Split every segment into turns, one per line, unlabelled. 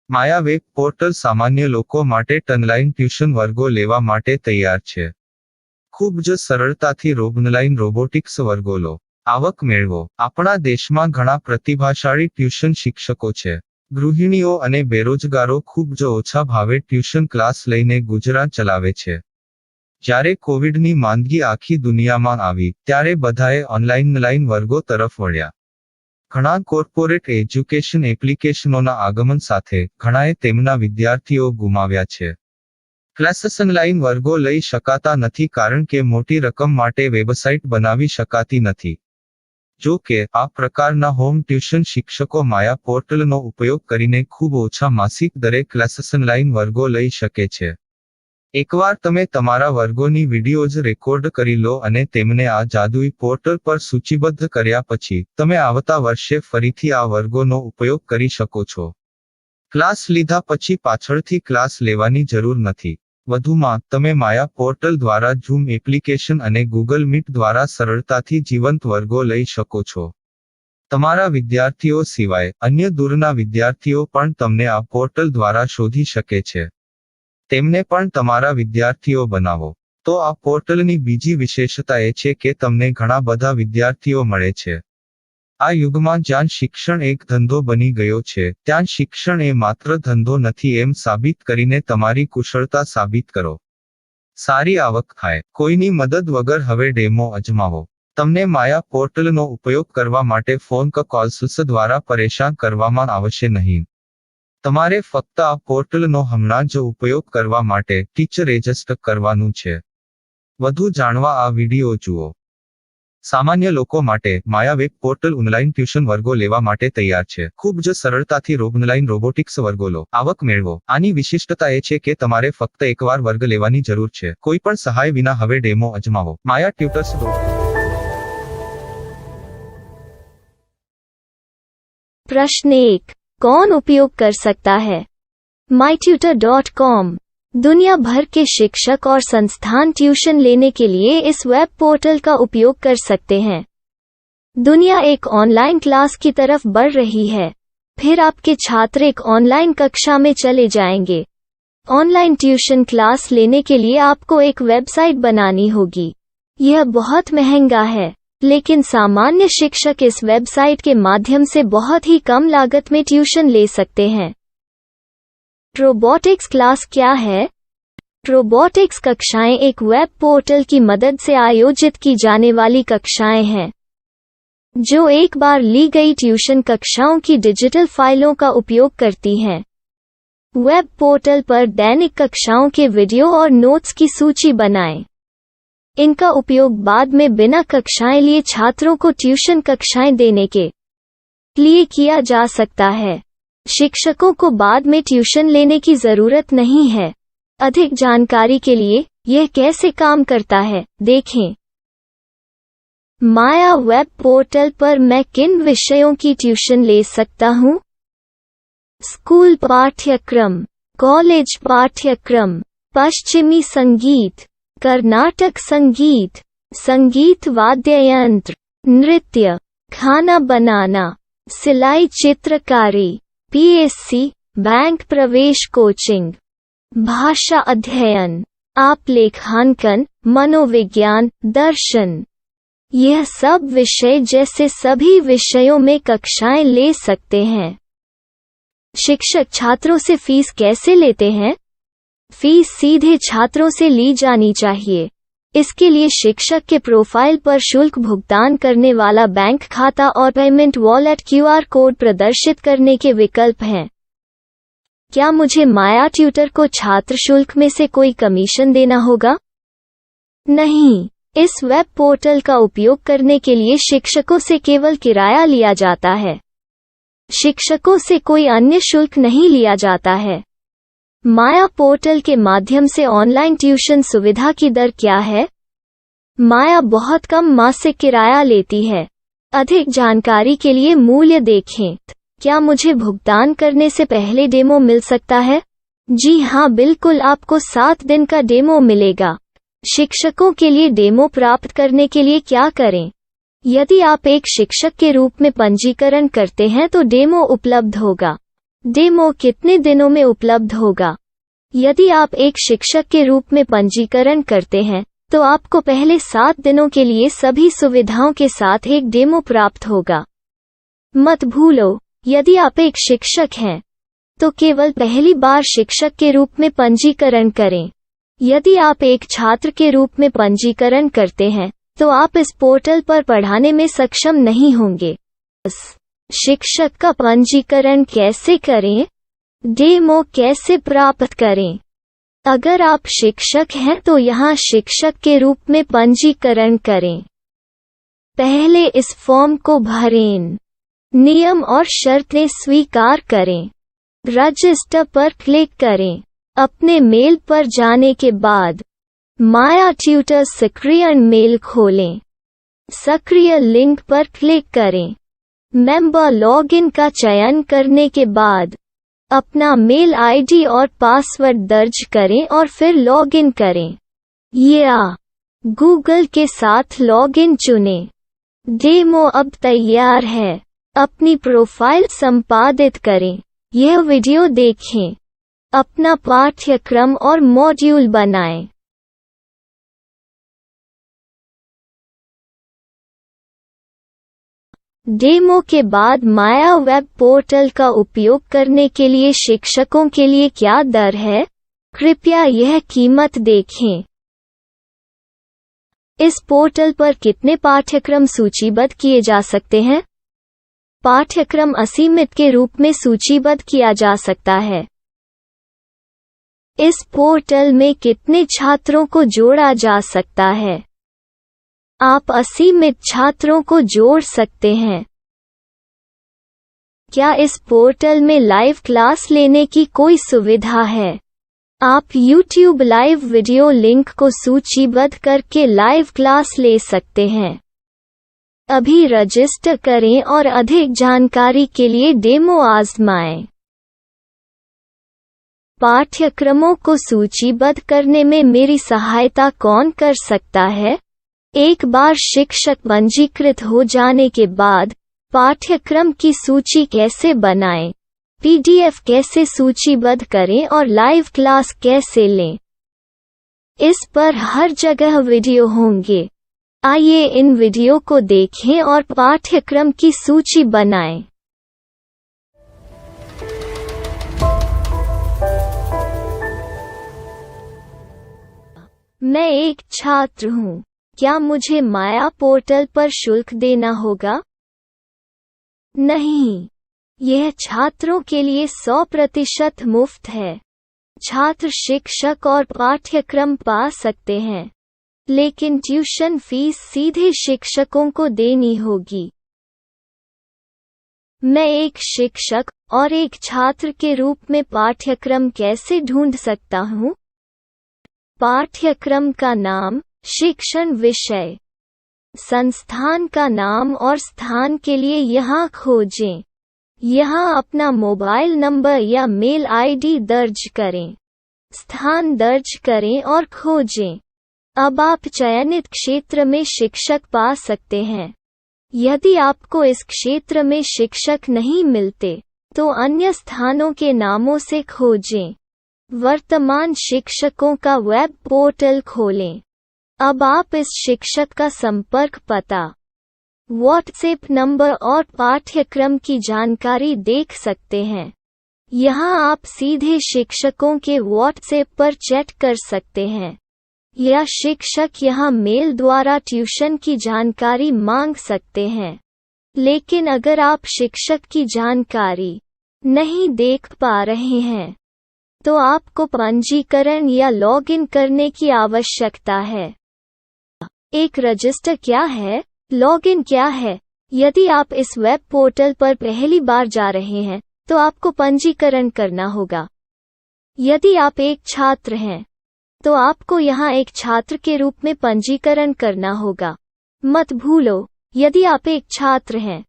માયા web portal સામાન્ય લોકો માટે ઓનલાઈન ટ્યુશન વર્ગો લેવા માટે તૈયાર છે. ખૂબ જ સરળતાથી ઓનલાઈન રોબોટિક્સ વર્ગો લો, આવક મેળવો. આપણા દેશમાં ઘણા પ્રતિભાશાળી ટ્યુશન શિક્ષકો છે. ગૃહિણીઓ અને બેરોજગારો ખૂબ જ ઓછા ભાવે ટ્યુશન ક્લાસ લઈને ગુજરાન ચલાવે છે. જ્યારે કોવિડની માંદગી આખી દુનિયામાં આવી ત્યારે બધાએ ઓનલાઈન વર્ગો તરફ વળ્યા. ઘણા કોર્પોરેટ એજ્યુકેશન એપ્લિકેશનોના આગમન સાથે ઘણાએ તેમના વિદ્યાર્થીઓ ગુમાવ્યા છે. ક્લાસીસ ઓનલાઈન વર્ગો લઈ શકાતા નથી કારણ કે મોટી રકમ માટે વેબસાઇટ બનાવી શકાતી નથી. જો કે આ પ્રકારના હોમ ટ્યુશન શિક્ષકો માયા પોર્ટલનો ઉપયોગ કરીને ખૂબ ઓછા માસિક દરે ક્લાસીસ ઓનલાઈન વર્ગો લઈ શકે છે. એકવાર તમે તમારા વર્ગોની વિડીયોઝ રેકોર્ડ કરી લો અને તેમને આ જાદુઈ પોર્ટલ પર સૂચિબદ્ધ કર્યા પછી તમે આવતા વર્ષે ફરીથી આ વર્ગોનો ઉપયોગ કરી શકો છો. ક્લાસ લીધા પછી પાછળથી ક્લાસ લેવાની જરૂર નથી. વધુમાં તમે માયા પોર્ટલ દ્વારા ઝૂમ એપ્લિકેશન અને ગૂગલ મીટ દ્વારા સરળતાથી જીવંત વર્ગો લઈ શકો છો. તમારા વિદ્યાર્થીઓ સિવાય અન્ય દૂરના વિદ્યાર્થીઓ પણ તમને આ પોર્ટલ દ્વારા શોધી શકે છે. તેમને પણ તમારા વિદ્યાર્થીઓ બનાવો. તો આ પોર્ટલની બીજી વિશેષતા એ છે કે તમને ઘણા બધા વિદ્યાર્થીઓ મળે છે. આ યુગમાં જ્યાં શિક્ષણ એક ધંધો બની ગયો છે ત્યાં શિક્ષણ એ માત્ર ધંધો નથી એમ સાબિત કરીને તમારી કુશળતા સાબિત કરો. સારી આવક થાય. કોઈની મદદ વગર હવે ડેમો અજમાવો. તમને માયા પોર્ટલનો ઉપયોગ કરવા માટે ફોન કોલ્સ દ્વારા પરેશાન કરવામાં આવશે નહીં. તમારે ફક્ત આ પોર્ટલનો હમણાં જ ઉપયોગ કરવા માટે ટીચર રજિસ્ટર કરવાનું છે. વધુ જાણવા આ વિડિયો જુઓ. સામાન્ય લોકો માટે માયા વેબ પોર્ટલ ઓનલાઈન ટ્યુશન વર્ગો લેવા માટે તૈયાર છે. ખૂબ જ સરળતાથી ઓનલાઈન રોબોટિક્સ વર્ગો લો, આવક મેળવો. આની વિશિષ્ટતા એ છે કે તમારે ફક્ત એકવાર વર્ગ લેવાની જરૂર છે. કોઈ પણ સહાય વિના હવે ડેમો અજમાવો. માયા ટ્યુટર્સ.
प्रश्न 1. कौन उपयोग कर सकता है? mytutor.com दुनिया भर के शिक्षक और संस्थान ट्यूशन लेने के लिए इस वेब पोर्टल का उपयोग कर सकते हैं. दुनिया एक ऑनलाइन क्लास की तरफ बढ़ रही है. फिर आपके छात्र एक ऑनलाइन कक्षा में चले जाएंगे. ऑनलाइन ट्यूशन क्लास लेने के लिए आपको एक वेबसाइट बनानी होगी. यह बहुत महंगा है, लेकिन सामान्य शिक्षक इस वेबसाइट के माध्यम से बहुत ही कम लागत में ट्यूशन ले सकते हैं. रोबोटिक्स क्लास क्या है? रोबोटिक्स कक्षाएं एक वेब पोर्टल की मदद से आयोजित की जाने वाली कक्षाएं हैं, जो एक बार ली गई ट्यूशन कक्षाओं की डिजिटल फाइलों का उपयोग करती हैं. वेब पोर्टल पर दैनिक कक्षाओं के वीडियो और नोट्स की सूची बनाएं. इनका उपयोग बाद में बिना कक्षाएं लिए छात्रों को ट्यूशन कक्षाएं देने के लिए किया जा सकता है. शिक्षकों को बाद में ट्यूशन लेने की जरूरत नहीं है. अधिक जानकारी के लिए यह कैसे काम करता है देखें. माया वेब पोर्टल पर मैं किन विषयों की ट्यूशन ले सकता हूँ? स्कूल पाठ्यक्रम, कॉलेज पाठ्यक्रम, पश्चिमी संगीत, कर्नाटक संगीत, संगीत वाद्य यंत्र, नृत्य, खाना बनाना, सिलाई चित्रकारी, पीएससी, बैंक प्रवेश कोचिंग, भाषा अध्ययन, आलेखांकन, मनोविज्ञान, दर्शन. यह सब विषय जैसे सभी विषयों में कक्षाएं ले सकते हैं. शिक्षक छात्रों से फीस कैसे लेते हैं? फीस सीधे छात्रों से ली जानी चाहिए. इसके लिए शिक्षक के प्रोफाइल पर शुल्क भुगतान करने वाला बैंक खाता और पेमेंट वॉलेट क्यूआर कोड प्रदर्शित करने के विकल्प हैं. क्या मुझे माया ट्यूटर को छात्र शुल्क में से कोई कमीशन देना होगा? नहीं. इस वेब पोर्टल का उपयोग करने के लिए शिक्षकों से केवल किराया लिया जाता है. शिक्षकों से कोई अन्य शुल्क नहीं लिया जाता है. माया पोर्टल के माध्यम से ऑनलाइन ट्यूशन सुविधा की दर क्या है? माया बहुत कम मासिक किराया लेती है. अधिक जानकारी के लिए मूल्य देखें. क्या मुझे भुगतान करने से पहले डेमो मिल सकता है? जी हाँ, बिल्कुल. आपको 7 दिन का डेमो मिलेगा. शिक्षकों के लिए डेमो प्राप्त करने के लिए क्या करें? यदि आप एक शिक्षक के रूप में पंजीकरण करते हैं तो डेमो उपलब्ध होगा. डेमो कितने दिनों में उपलब्ध होगा? यदि आप एक शिक्षक के रूप में पंजीकरण करते हैं, तो आपको पहले 7 दिनों के लिए सभी सुविधाओं के साथ एक डेमो प्राप्त होगा। मत भूलो, यदि आप एक शिक्षक हैं, तो केवल पहली बार शिक्षक के रूप में पंजीकरण करें। यदि आप एक छात्र के रूप में पंजीकरण करते हैं, तो आप इस पोर्टल पर पढ़ाने में सक्षम नहीं होंगे। शिक्षक का पंजीकरण कैसे करें? डेमो कैसे प्राप्त करें? अगर आप शिक्षक हैं तो यहाँ शिक्षक के रूप में पंजीकरण करें। पहले इस फॉर्म को भरें। नियम और शर्तें स्वीकार करें। रजिस्टर पर क्लिक करें। अपने मेल पर जाने के बाद माया ट्यूटर सक्रिय मेल खोलें। सक्रिय लिंक पर क्लिक करें। मेंबर लॉगिन का चयन करने के बाद अपना मेल आईडी और पासवर्ड दर्ज करें और फिर लॉगिन करें या गूगल के साथ लॉगिन चुनें। डेमो अब तैयार है। अपनी प्रोफाइल संपादित करें। यह वीडियो देखें। अपना पाठ्यक्रम और मॉड्यूल बनाएं। डेमो के बाद माया वेब पोर्टल का उपयोग करने के लिए शिक्षकों के लिए क्या दर है? कृपया यह कीमत देखें। इस पोर्टल पर कितने पाठ्यक्रम सूचीबद्ध किए जा सकते हैं? पाठ्यक्रम असीमित के रूप में सूचीबद्ध किया जा सकता है। इस पोर्टल में कितने छात्रों को जोड़ा जा सकता है? आप असीमित छात्रों को जोड़ सकते हैं। क्या इस पोर्टल में लाइव क्लास लेने की कोई सुविधा है? आप YouTube लाइव वीडियो लिंक को सूचीबद्ध करके लाइव क्लास ले सकते हैं। अभी रजिस्टर करें और अधिक जानकारी के लिए डेमो आजमाएं। पाठ्यक्रमों को सूचीबद्ध करने में मेरी सहायता कौन कर सकता है? एक बार शिक्षक पंजीकृत हो जाने के बाद पाठ्यक्रम की सूची कैसे बनाएं, PDF कैसे सूचीबद्ध करें और लाइव क्लास कैसे लें, इस पर हर जगह वीडियो होंगे। आइए इन वीडियो को देखें और पाठ्यक्रम की सूची बनाएं। मैं एक छात्र हूँ। क्या मुझे माया पोर्टल पर शुल्क देना होगा? नहीं, यह छात्रों के लिए 100% मुफ्त है। छात्र शिक्षक और पाठ्यक्रम पा सकते हैं, लेकिन ट्यूशन फीस सीधे शिक्षकों को देनी होगी। मैं एक शिक्षक और एक छात्र के रूप में पाठ्यक्रम कैसे ढूंढ सकता हूँ? पाठ्यक्रम का नाम, शिक्षण विषय, संस्थान का नाम और स्थान के लिए यहाँ खोजें। यहाँ अपना मोबाइल नंबर या मेल आईडी दर्ज करें। स्थान दर्ज करें और खोजें। अब आप चयनित क्षेत्र में शिक्षक पा सकते हैं। यदि आपको इस क्षेत्र में शिक्षक नहीं मिलते, तो अन्य स्थानों के नामों से खोजें। वर्तमान शिक्षकों का वेब पोर्टल खोलें। अब आप इस शिक्षक का संपर्क पता, व्हाट्सएप नंबर और पाठ्यक्रम की जानकारी देख सकते हैं। यहाँ आप सीधे शिक्षकों के व्हाट्सएप पर चैट कर सकते हैं, या शिक्षक यहाँ मेल द्वारा ट्यूशन की जानकारी मांग सकते हैं। लेकिन अगर आप शिक्षक की जानकारी नहीं देख पा रहे हैं, तो आपको पंजीकरण या लॉगिन करने की आवश्यकता है। एक रजिस्टर क्या है? लॉगिन क्या है? यदि आप इस वेब पोर्टल पर पहली बार जा रहे हैं, तो आपको पंजीकरण करना होगा। यदि आप एक छात्र हैं, तो आपको यहाँ एक छात्र के रूप में पंजीकरण करना होगा। मत भूलो, यदि आप एक छात्र हैं,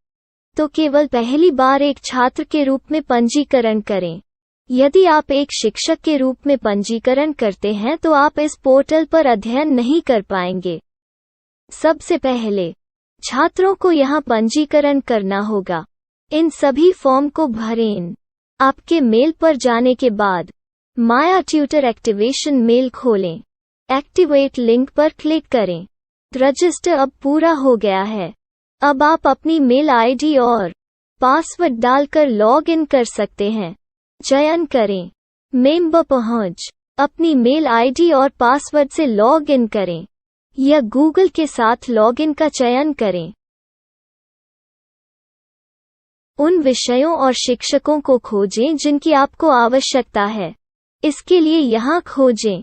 तो केवल पहली बार एक छात्र के रूप में पंजीकरण करें। यदि आप एक शिक्षक के रूप में पंजीकरण करते हैं तो आप इस पोर्टल पर अध्ययन नहीं कर पाएंगे। सबसे पहले छात्रों को यहाँ पंजीकरण करना होगा। इन सभी फॉर्म को भरें। आपके मेल पर जाने के बाद माया ट्यूटर एक्टिवेशन मेल खोलें। एक्टिवेट लिंक पर क्लिक करें। रजिस्टर अब पूरा हो गया है। अब आप अपनी मेल आईडी और पासवर्ड डालकर लॉग इन कर सकते हैं। चयन करें मेंबर पहुंच। अपनी मेल आईडी और पासवर्ड से लॉग इन करें या गूगल के साथ लॉग इन का चयन करें। उन विषयों और शिक्षकों को खोजें जिनकी आपको आवश्यकता है। इसके लिए यहाँ खोजें।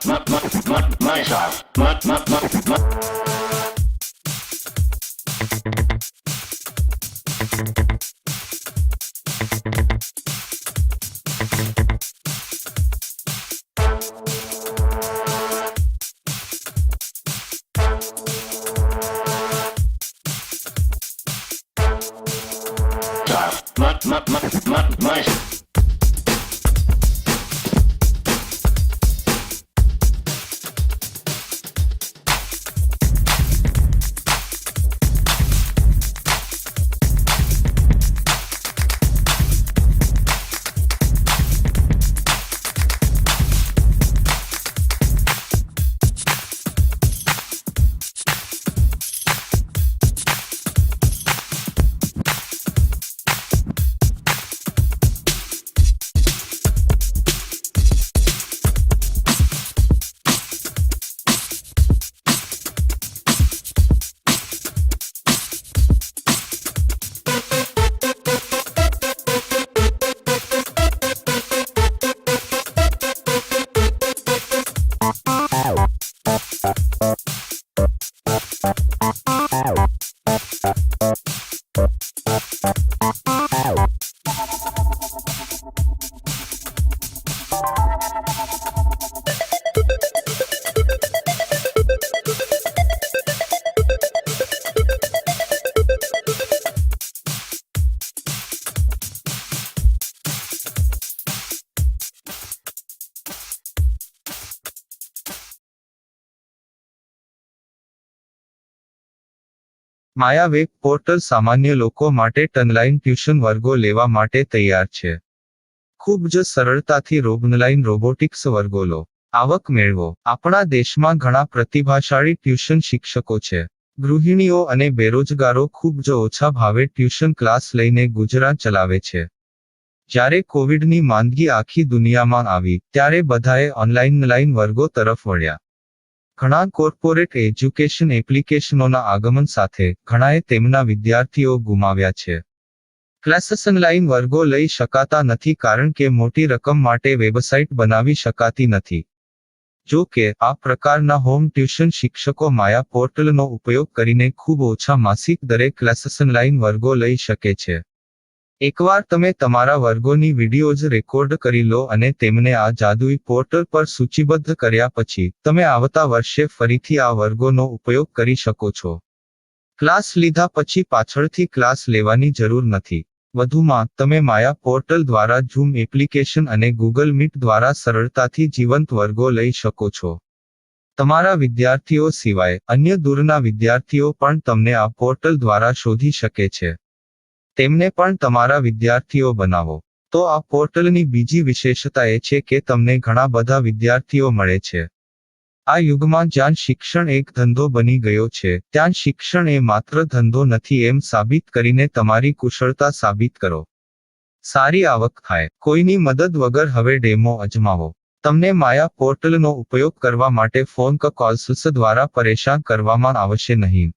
My style. My
Maya web portal સામાન્ય લોકો માટે ઓનલાઈન ટ્યુશન વર્ગો લેવા માટે તૈયાર છે. ખૂબ જ સરળતાથી ઓનલાઈન રોબોટિક્સ વર્ગો લો. આવક મેળવો. આપણા દેશમાં ઘણા પ્રતિભાશાળી ટ્યુશન શિક્ષકો છે. ગૃહિણીઓ અને બેરોજગારો ખૂબ જ ઓછા ભાવે ટ્યુશન ક્લાસ લઈને ગુજરાન ચલાવે છે. જ્યારે કોવિડની માંદગી આખી દુનિયામાં આવી ત્યારે બધાએ ઓનલાઈન વર્ગો તરફ વળ્યા. ઘણા કોર્પોરેટ એજ્યુકેશન એપ્લિકેશનોના આગમન સાથે ઘણાએ તેમના વિદ્યાર્થીઓ ગુમાવ્યા છે. ક્લાસીસ ઓનલાઈન વર્ગો લઈ શકાતા નથી કારણ કે મોટી રકમ માટે વેબસાઇટ બનાવી શકાતી નથી. જો કે આ પ્રકારના હોમ ટ્યુશન શિક્ષકો માયા પોર્ટલનો ઉપયોગ કરીને ખૂબ ઓછા માસિક દરે ક્લાસીસ ઓનલાઈન વર્ગો લઈ શકે છે. એકવાર તમે તમારા વર્ગોની વિડીયોઝ રેકોર્ડ કરી લો અને તેમને આ જાદુઈ પોર્ટલ પર સૂચિબદ્ધ કર્યા પછી તમે આવતા વર્ષે ફરીથી આ વર્ગોનો ઉપયોગ કરી શકો છો. ક્લાસ લીધા પછી પાછળથી ક્લાસ લેવાની જરૂર નથી. વધુમાં તમે માયા પોર્ટલ દ્વારા ઝૂમ એપ્લિકેશન અને ગૂગલ મીટ દ્વારા સરળતાથી જીવંત વર્ગો લઈ શકો છો. તમારા વિદ્યાર્થીઓ સિવાય અન્ય દૂરના વિદ્યાર્થીઓ પણ તમને આ પોર્ટલ દ્વારા શોધી શકે છે. તેમને પણ તમારા વિદ્યાર્થીઓ બનાવો. તો આ પોર્ટલની બીજી વિશેષતા એ છે કે તમને ઘણા બધા વિદ્યાર્થીઓ મળે છે. આ યુગમાં જ્યાં શિક્ષણ એક ધંધો બની ગયો છે ત્યાં શિક્ષણ એ માત્ર ધંધો નથી એમ સાબિત કરીને તમારી કુશળતા સાબિત કરો. સારી આવક થાય. કોઈની મદદ વગર હવે ડેમો અજમાવો. તમને માયા પોર્ટલનો ઉપયોગ કરવા માટે ફોન કોલ્સ દ્વારા પરેશાન કરવામાં આવશે નહીં.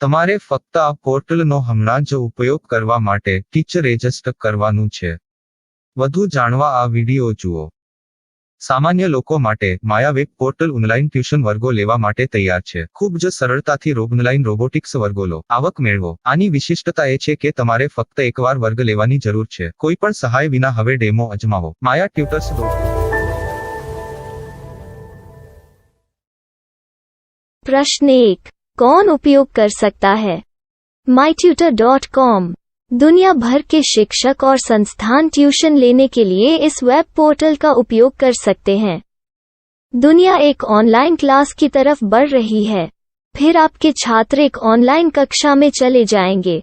તમારે ફક્ત આ પોર્ટલનો હમણાં જ ઉપયોગ કરવા માટે ટીચર રજિસ્ટર કરવાનું છે. વધુ જાણવા આ વિડિયો જુઓ. સામાન્ય લોકો માટે માયા વેબ પોર્ટલ ઓનલાઈન ટ્યુશન વર્ગો લેવા માટે તૈયાર છે. ખૂબ જ સરળતાથી ઓનલાઈન રોબોટિક્સ વર્ગો લો. આવક મેળવો. આની વિશિષ્ટતા એ છે કે તમારે ફક્ત એકવાર વર્ગ લેવાની જરૂર છે. કોઈ પણ સહાય વિના હવે ડેમો અજમાવો. માયા ટ્યુટર્સ.
प्रश्न 1. कौन उपयोग कर सकता है? mytutor.com दुनिया भर के शिक्षक और संस्थान ट्यूशन लेने के लिए इस वेब पोर्टल का उपयोग कर सकते हैं. दुनिया एक ऑनलाइन क्लास की तरफ बढ़ रही है. फिर आपके छात्र एक ऑनलाइन कक्षा में चले जाएंगे.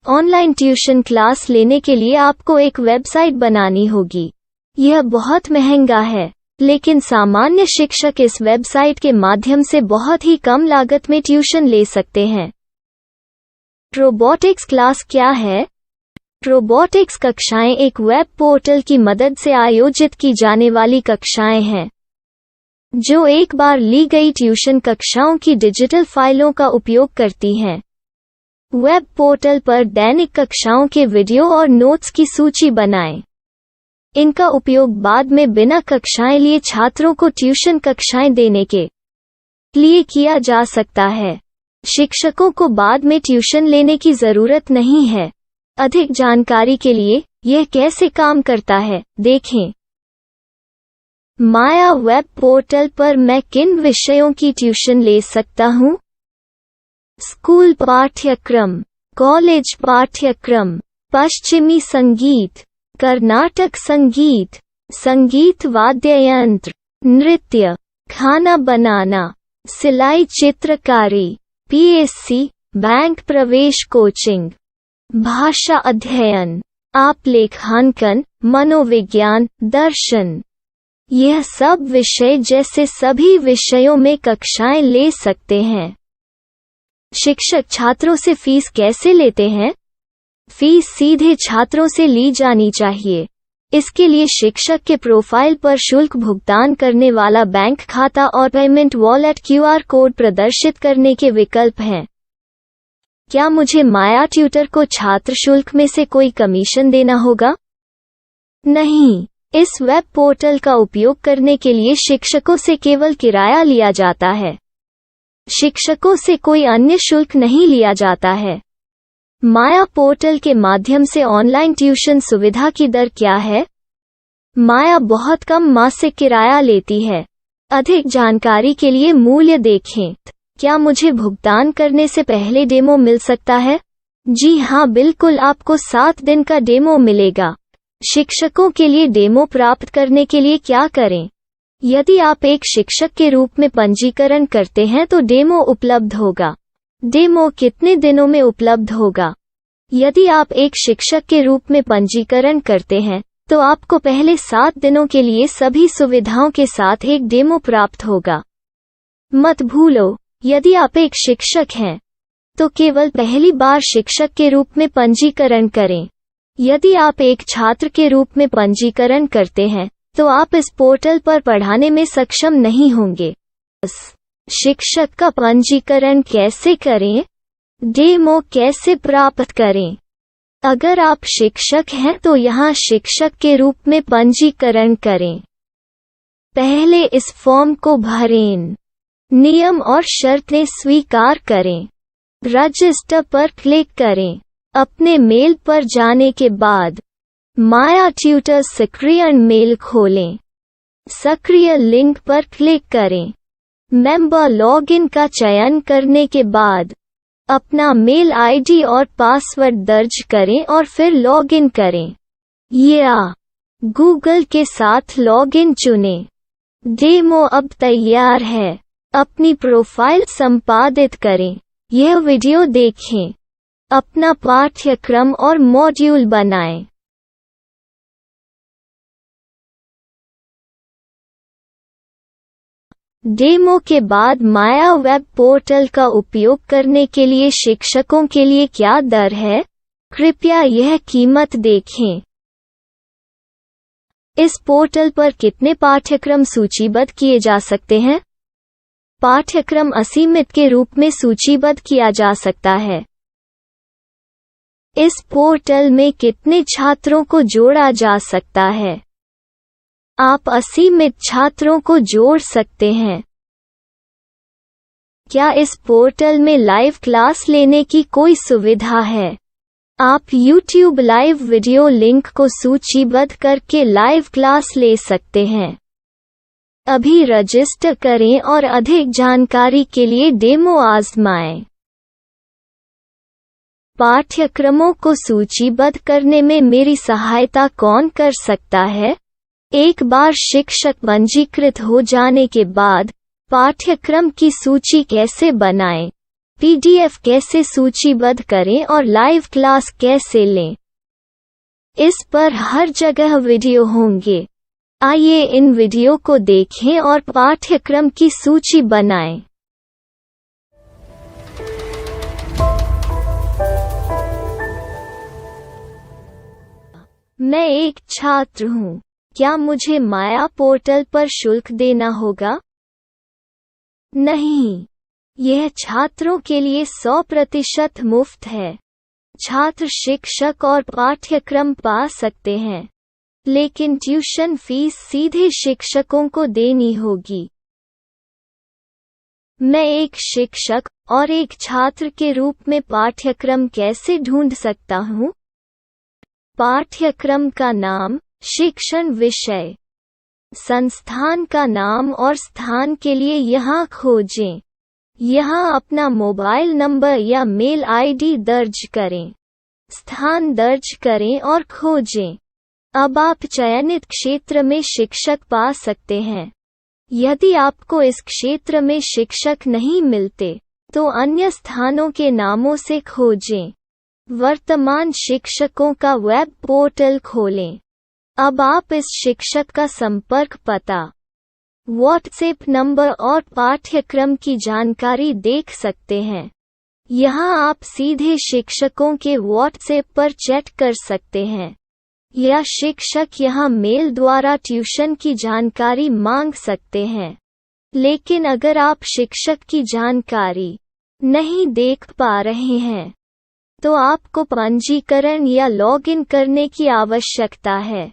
ऑनलाइन ट्यूशन क्लास लेने के लिए आपको एक वेबसाइट बनानी होगी. यह बहुत महंगा है, लेकिन सामान्य शिक्षक इस वेबसाइट के माध्यम से बहुत ही कम लागत में ट्यूशन ले सकते हैं. रोबोटिक्स क्लास क्या है? रोबोटिक्स कक्षाएं एक वेब पोर्टल की मदद से आयोजित की जाने वाली कक्षाएं हैं, जो एक बार ली गई ट्यूशन कक्षाओं की डिजिटल फाइलों का उपयोग करती हैं. वेब पोर्टल पर दैनिक कक्षाओं के वीडियो और नोट्स की सूची बनाएं. इनका उपयोग बाद में बिना कक्षाएं लिए छात्रों को ट्यूशन कक्षाएं देने के लिए किया जा सकता है। शिक्षकों को बाद में ट्यूशन लेने की जरूरत नहीं है। अधिक जानकारी के लिए यह कैसे काम करता है, देखें। माया वेब पोर्टल पर मैं किन विषयों की ट्यूशन ले सकता हूँ? स्कूल पाठ्यक्रम, कॉलेज पाठ्यक्रम, पश्चिमी संगीत, कर्नाटक संगीत, संगीत वाद्य यंत्र, नृत्य, खाना बनाना, सिलाई चित्रकारी, पीएससी, बैंक प्रवेश कोचिंग, भाषा अध्ययन, आप लेखांकन, मनोविज्ञान, दर्शन। यह सब विषय जैसे सभी विषयों में कक्षाएं ले सकते हैं। शिक्षक छात्रों से फीस कैसे लेते हैं? फीस सीधे छात्रों से ली जानी चाहिए। इसके लिए शिक्षक के प्रोफाइल पर शुल्क भुगतान करने वाला बैंक खाता और पेमेंट वॉलेट क्यूआर कोड प्रदर्शित करने के विकल्प हैं। क्या मुझे माया ट्यूटर को छात्र शुल्क में से कोई कमीशन देना होगा? नहीं, इस वेब पोर्टल का उपयोग करने के लिए शिक्षकों से केवल किराया लिया जाता है। शिक्षकों से कोई अन्य शुल्क नहीं लिया जाता है। माया पोर्टल के माध्यम से ऑनलाइन ट्यूशन सुविधा की दर क्या है? माया बहुत कम मासिक किराया लेती है। अधिक जानकारी के लिए मूल्य देखें। क्या मुझे भुगतान करने से पहले डेमो मिल सकता है? जी हाँ, बिल्कुल, आपको 7 दिन का डेमो मिलेगा। शिक्षकों के लिए डेमो प्राप्त करने के लिए क्या करें? यदि आप एक शिक्षक के रूप में पंजीकरण करते हैं तो डेमो उपलब्ध होगा। डेमो कितने दिनों में उपलब्ध होगा? यदि आप एक शिक्षक के रूप में पंजीकरण करते हैं तो आपको पहले 7 दिनों के लिए सभी सुविधाओं के साथ एक डेमो प्राप्त होगा। मत भूलो, यदि आप एक शिक्षक हैं तो केवल पहली बार शिक्षक के रूप में पंजीकरण करें। यदि आप एक छात्र के रूप में पंजीकरण करते हैं तो आप इस पोर्टल पर पढ़ाने में सक्षम नहीं होंगे। शिक्षक का पंजीकरण कैसे करें? डेमो कैसे प्राप्त करें? अगर आप शिक्षक हैं तो यहाँ शिक्षक के रूप में पंजीकरण करें। पहले इस फॉर्म को भरें। नियम और शर्तें स्वीकार करें। रजिस्टर पर क्लिक करें। अपने मेल पर जाने के बाद माया ट्यूटर सक्रियण मेल खोलें। सक्रिय लिंक पर क्लिक करें। मेंबर लॉगिन का चयन करने के बाद अपना मेल आईडी और पासवर्ड दर्ज करें और फिर लॉगिन करें या गूगल के साथ लॉगिन चुनें। डेमो अब तैयार है। अपनी प्रोफाइल संपादित करें। यह वीडियो देखें। अपना पाठ्यक्रम और मॉड्यूल बनाएं। डेमो के बाद माया वेब पोर्टल का उपयोग करने के लिए शिक्षकों के लिए क्या दर है? कृपया यह कीमत देखें। इस पोर्टल पर कितने पाठ्यक्रम सूचीबद्ध किए जा सकते हैं? पाठ्यक्रम असीमित के रूप में सूचीबद्ध किया जा सकता है। इस पोर्टल में कितने छात्रों को जोड़ा जा सकता है? आप असीमित छात्रों को जोड़ सकते हैं। क्या इस पोर्टल में लाइव क्लास लेने की कोई सुविधा है? आप YouTube लाइव वीडियो लिंक को सूचीबद्ध करके लाइव क्लास ले सकते हैं। अभी रजिस्टर करें और अधिक जानकारी के लिए डेमो आजमाएं। पाठ्यक्रमों को सूचीबद्ध करने में मेरी सहायता कौन कर सकता है? एक बार शिक्षक पंजीकृत हो जाने के बाद पाठ्यक्रम की सूची कैसे बनाएं, PDF कैसे सूचीबद्ध करें और लाइव क्लास कैसे लें, इस पर हर जगह वीडियो होंगे। आइए इन वीडियो को देखें और पाठ्यक्रम की सूची बनाएं। मैं एक छात्र हूँ। क्या मुझे माया पोर्टल पर शुल्क देना होगा? नहीं, यह छात्रों के लिए 100% मुफ्त है। छात्र शिक्षक और पाठ्यक्रम पा सकते हैं। लेकिन ट्यूशन फीस सीधे शिक्षकों को देनी होगी। मैं एक शिक्षक और एक छात्र के रूप में पाठ्यक्रम कैसे ढूंढ सकता हूँ? पाठ्यक्रम का नाम, शिक्षण विषय, संस्थान का नाम और स्थान के लिए यहाँ खोजें। यहाँ अपना मोबाइल नंबर या मेल आईडी दर्ज करें। स्थान दर्ज करें और खोजें। अब आप चयनित क्षेत्र में शिक्षक पा सकते हैं। यदि आपको इस क्षेत्र में शिक्षक नहीं मिलते, तो अन्य स्थानों के नामों से खोजें। वर्तमान शिक्षकों का वेब पोर्टल खोलें। अब आप इस शिक्षक का संपर्क पता, व्हाट्सएप नंबर और पाठ्यक्रम की जानकारी देख सकते हैं। यहाँ आप सीधे शिक्षकों के व्हाट्सएप पर चैट कर सकते हैं, या शिक्षक यहाँ मेल द्वारा ट्यूशन की जानकारी मांग सकते हैं। लेकिन अगर आप शिक्षक की जानकारी नहीं देख पा रहे हैं, तो आपको पंजीकरण या लॉगिन करने की आवश्यकता है।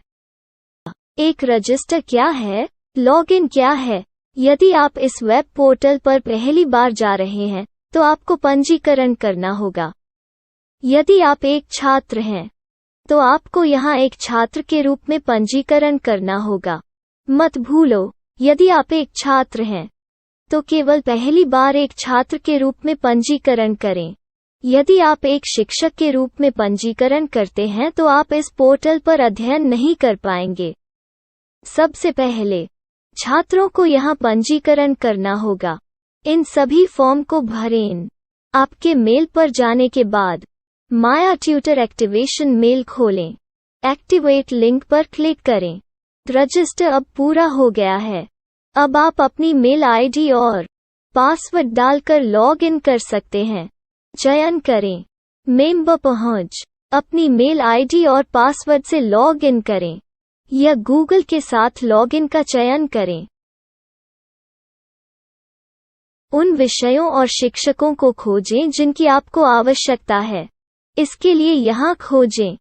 एक रजिस्टर क्या है? लॉगिन क्या है? यदि आप इस वेब पोर्टल पर पहली बार जा रहे हैं, तो आपको पंजीकरण करना होगा। यदि आप एक छात्र हैं, तो आपको यहाँ एक छात्र के रूप में पंजीकरण करना होगा। मत भूलो, यदि आप एक छात्र हैं, तो केवल पहली बार एक छात्र के रूप में पंजीकरण करें। यदि आप एक शिक्षक के रूप में पंजीकरण करते हैं, तो आप इस पोर्टल पर अध्ययन नहीं कर पाएंगे। सबसे पहले छात्रों को यहाँ पंजीकरण करना होगा। इन सभी फॉर्म को भरें। आपके मेल पर जाने के बाद माया ट्यूटर एक्टिवेशन मेल खोलें। एक्टिवेट लिंक पर क्लिक करें। रजिस्टर अब पूरा हो गया है। अब आप अपनी मेल आईडी और पासवर्ड डालकर लॉग इन कर सकते हैं। चयन करें मेंबर पहुंच। अपनी मेल आईडी और पासवर्ड से लॉग इन करें, या गूगल के साथ लॉगिन का चयन करें। उन विषयों और शिक्षकों को खोजें जिनकी आपको आवश्यकता है। इसके लिए यहाँ खोजें।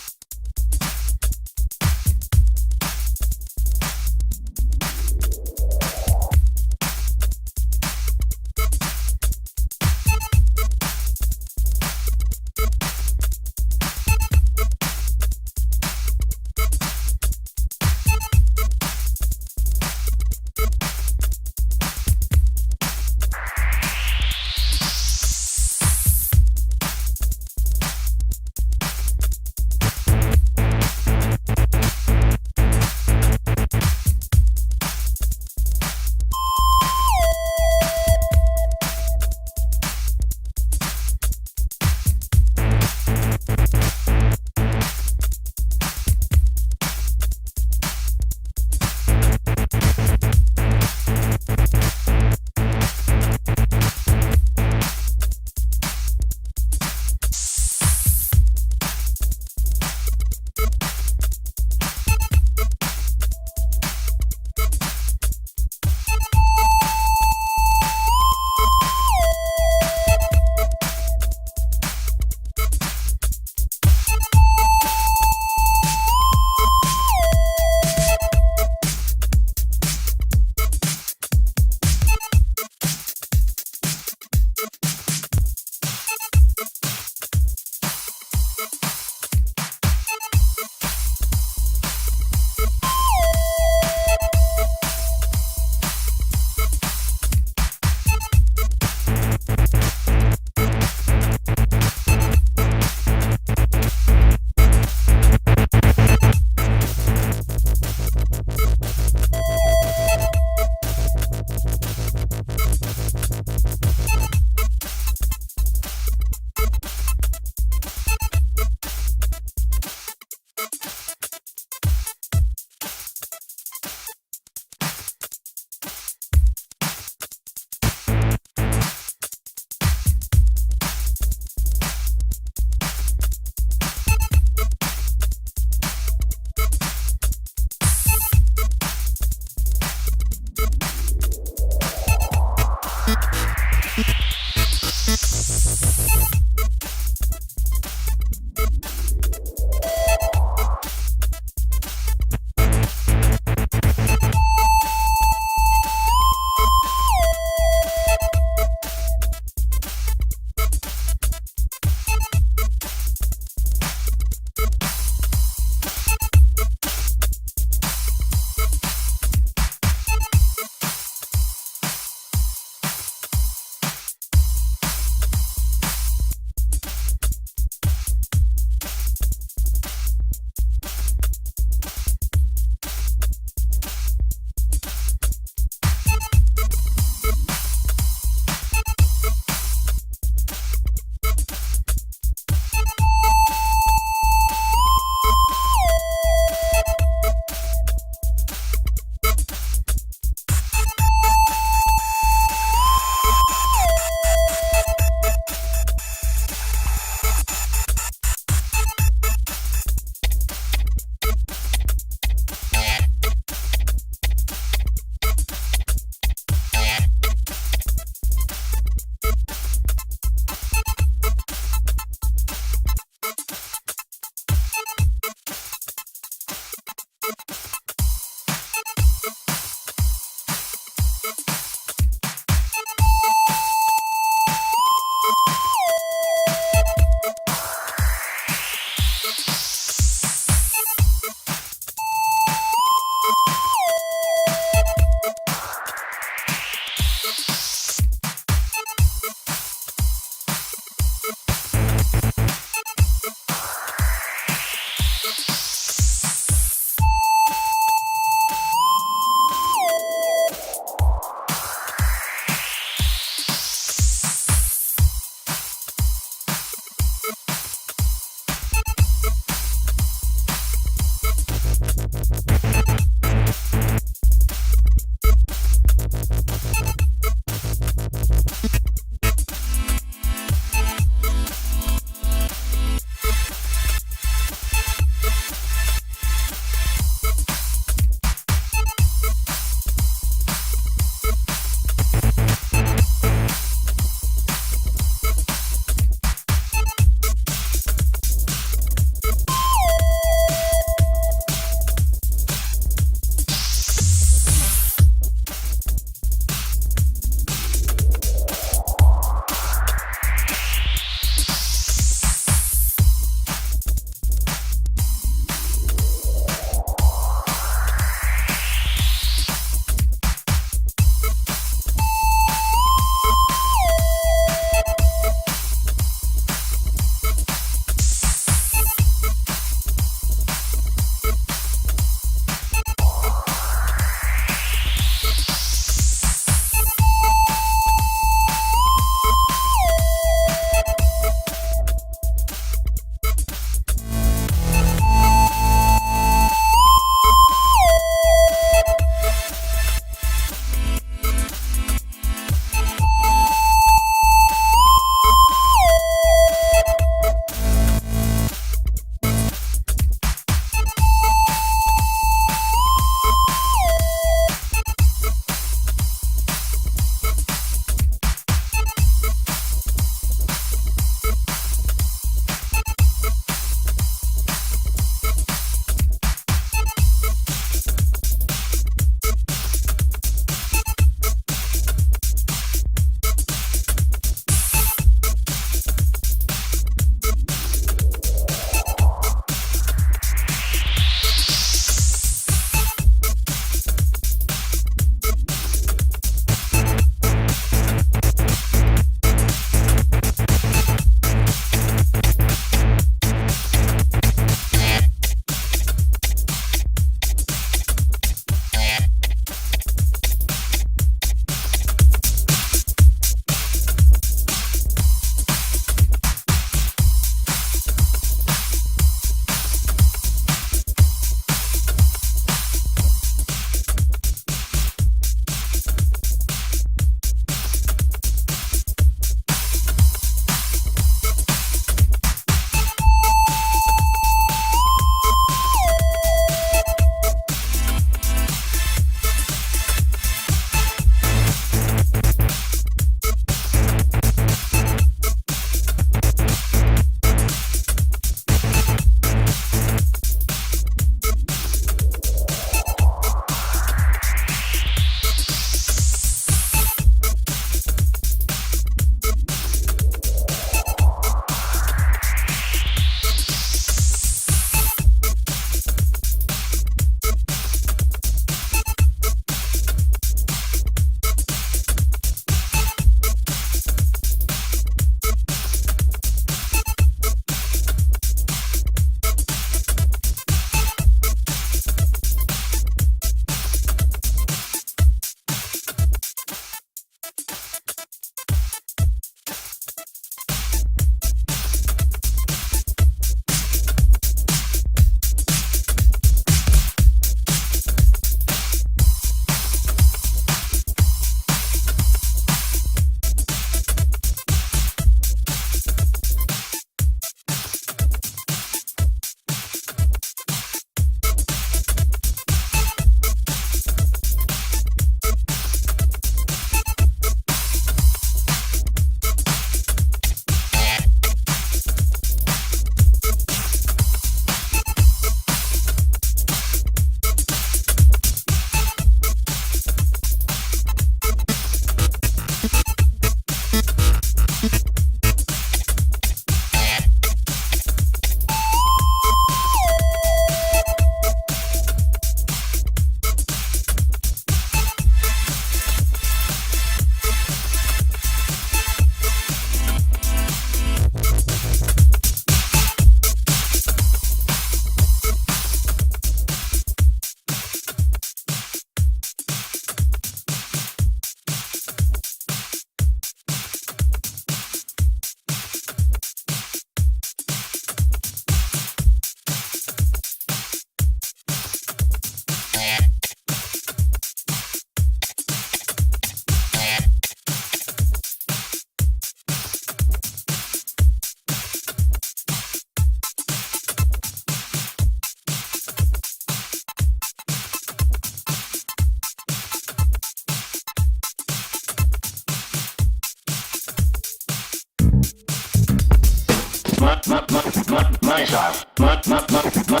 Money shot. Money.